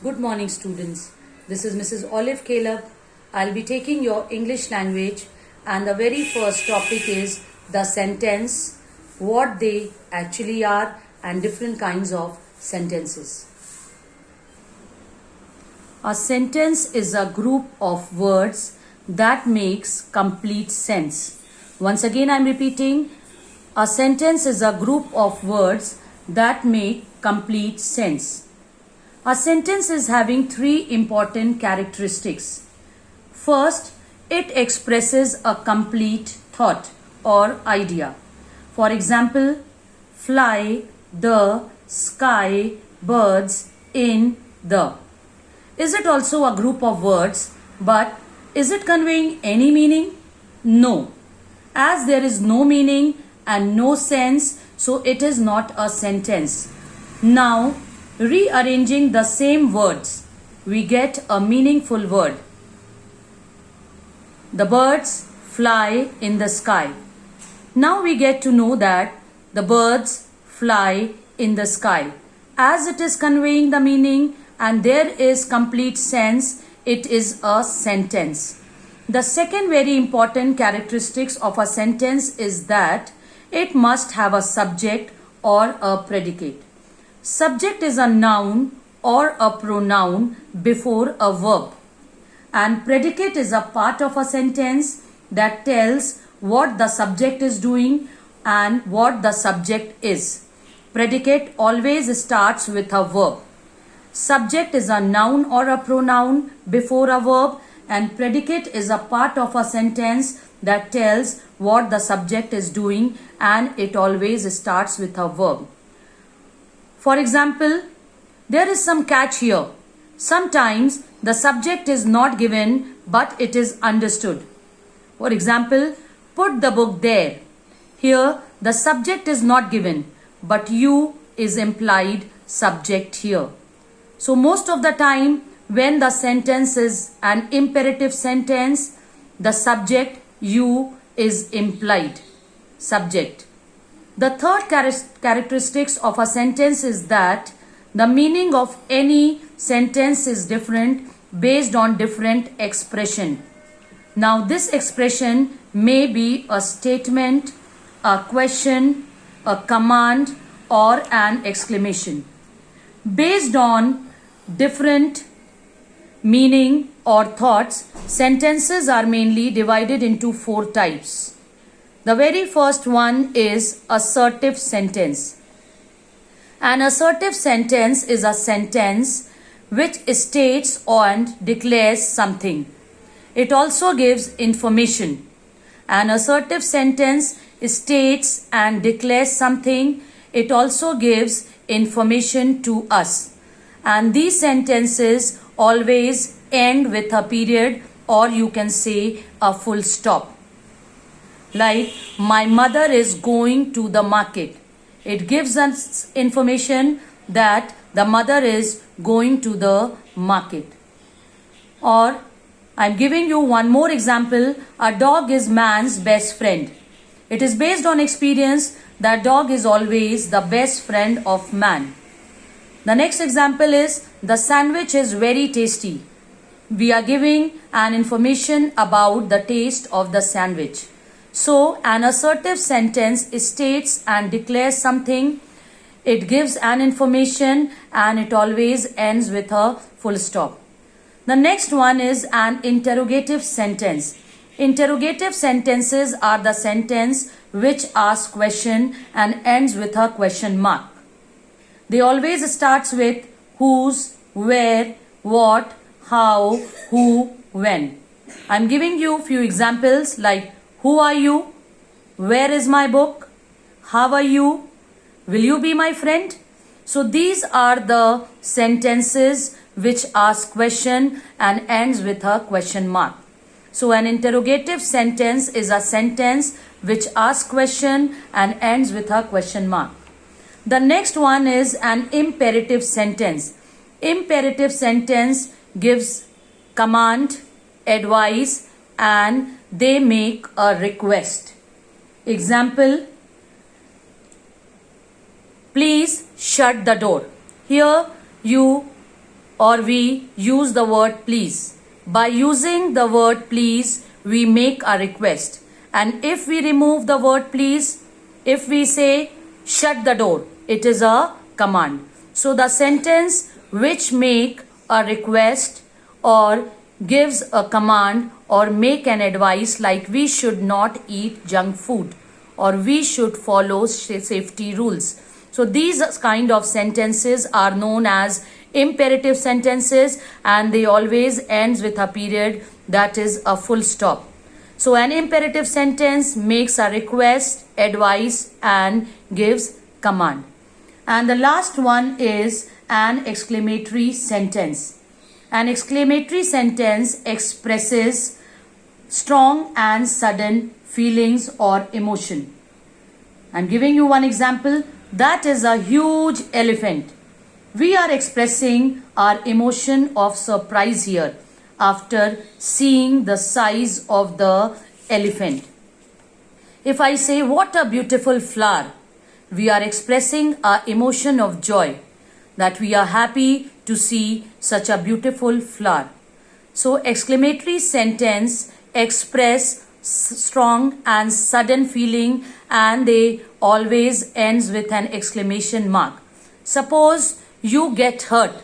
Good morning, students. This is Mrs. Olive Caleb. I'll be taking your English language, and the very first topic is the sentence, what they actually are, and different kinds of sentences. A sentence is a group of words that makes complete sense. Once again, I'm repeating. A sentence is a group of words that make complete sense. A sentence is having three important characteristics. First, it expresses a complete thought or idea. For example, fly, the, sky, birds, in, the. Is it also a group of words, but is it conveying any meaning? No. As there is no meaning and no sense, so it is not a sentence. Now, rearranging the same words, we get a meaningful word. The birds fly in the sky. Now we get to know that the birds fly in the sky. As it is conveying the meaning and there is complete sense, it is a sentence. The second very important characteristics of a sentence is that it must have a subject or a predicate. Subject is a noun or a pronoun before a verb, and predicate is a part of a sentence that tells what the subject is doing and what the subject is. Predicate always starts with a verb. Subject is a noun or a pronoun before a verb, and predicate is a part of a sentence that tells what the subject is doing, and it always starts with a verb. For example, there is some catch here. Sometimes the subject is not given but it is understood. For example, put the book there. Here the subject is not given but you is implied subject here. So most of the time when the sentence is an imperative sentence, the subject you is implied subject. The third characteristics of a sentence is that the meaning of any sentence is different based on different expression. Now this expression may be a statement, a question, a command, or an exclamation. Based on different meaning or thoughts, sentences are mainly divided into four types. The very first one is assertive sentence. An assertive sentence is a sentence which states and declares something. It also gives information. An assertive sentence states and declares something. It also gives information to us. And these sentences always end with a period, or you can say a full stop. Like, my mother is going to the market. It gives us information that the mother is going to the market. Or, I'm giving you one more example. A dog is man's best friend. It is based on experience that dog is always the best friend of man. The next example is, the sandwich is very tasty. We are giving an information about the taste of the sandwich. So, an assertive sentence states and declares something. It gives an information and it always ends with a full stop. The next one is an interrogative sentence. Interrogative sentences are the sentence which asks question and ends with a question mark. They always starts with whose, where, what, how, who, when. I'm giving you few examples like, who are you? Where is my book? How are you? Will you be my friend? So these are the sentences which ask question and ends with a question mark. So an interrogative sentence is a sentence which asks question and ends with a question mark. The next one is an imperative sentence. Imperative sentence gives command, advice, and they make a request. Example, please shut the door. Here you or we use the word please. By using the word please, we make a request. And if we remove the word please, if we say shut the door, it is a command. So the sentence which make a request or gives a command or make an advice like we should not eat junk food or we should follow safety rules. So these kind of sentences are known as imperative sentences, and they always ends with a period, that is a full stop. So an imperative sentence makes a request, advice and gives command. And the last one is an exclamatory sentence. An exclamatory sentence expresses strong and sudden feelings or emotion. I'm giving you one example. That is a huge elephant. We are expressing our emotion of surprise here after seeing the size of the elephant. If I say what a beautiful flower, we are expressing our emotion of joy that we are happy to see such a beautiful flower. So exclamatory sentence express strong and sudden feeling, and they always ends with an exclamation mark. Suppose you get hurt.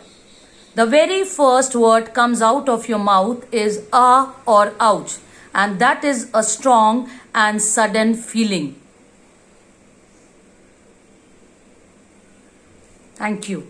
The very first word comes out of your mouth is ah or ouch, and that is a strong and sudden feeling. Thank you.